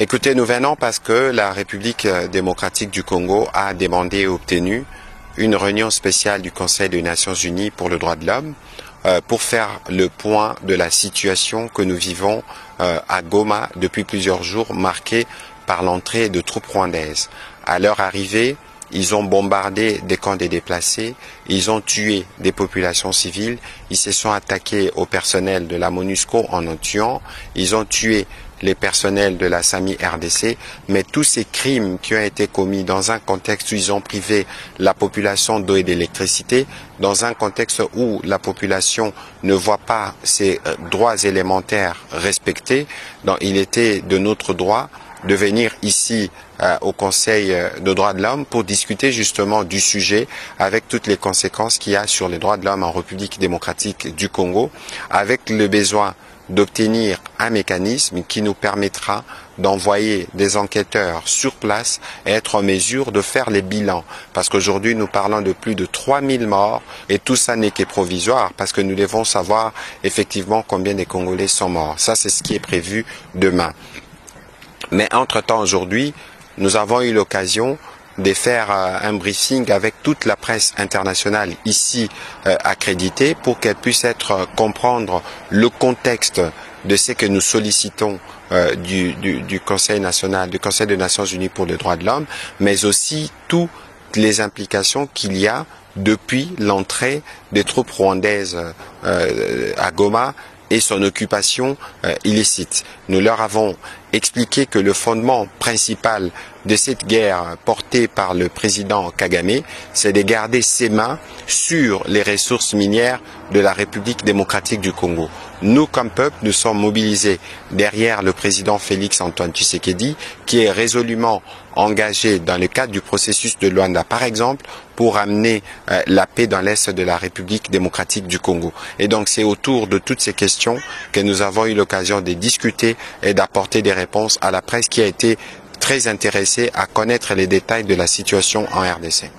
Écoutez, nous venons parce que la République démocratique du Congo a demandé et obtenu une réunion spéciale du Conseil des Nations Unies pour le droit de l'homme pour faire le point de la situation que nous vivons à Goma depuis plusieurs jours, marquée par l'entrée de troupes rwandaises. À leur arrivée, ils ont bombardé des camps des déplacés, ils ont tué des populations civiles, ils se sont attaqués au personnel de la MONUSCO en tuant, ils ont tué les personnels de la SAMI RDC, mais tous ces crimes qui ont été commis dans un contexte où ils ont privé la population d'eau et d'électricité, dans un contexte où la population ne voit pas ses droits élémentaires respectés, donc il était de notre droit de venir ici au Conseil de droits de l'homme pour discuter justement du sujet avec toutes les conséquences qu'il y a sur les droits de l'homme en République démocratique du Congo, avec le besoin d'obtenir un mécanisme qui nous permettra d'envoyer des enquêteurs sur place et être en mesure de faire les bilans. Parce qu'aujourd'hui, nous parlons de plus de 3000 morts et tout ça n'est que provisoire parce que nous devons savoir effectivement combien de Congolais sont morts. Ça, c'est ce qui est prévu demain. Mais entre-temps, aujourd'hui, nous avons eu l'occasion de faire un briefing avec toute la presse internationale ici accréditée pour qu'elle puisse comprendre le contexte de ce que nous sollicitons du Conseil national, du Conseil des Nations Unies pour les droits de l'homme, mais aussi toutes les implications qu'il y a depuis l'entrée des troupes rwandaises à Goma et son occupation illicite. Nous leur avons expliqué que le fondement principal de cette guerre portée par le président Kagame, c'est de garder ses mains sur les ressources minières de la République démocratique du Congo. Nous, comme peuple, nous sommes mobilisés derrière le président Félix Antoine Tshisekedi, qui est résolument engagé dans le cadre du processus de Luanda, par exemple, pour amener la paix dans l'Est de la République démocratique du Congo. Et donc, c'est autour de toutes ces questions que nous avons eu l'occasion de discuter et d'apporter des réponses à la presse qui a été très intéressée à connaître les détails de la situation en RDC.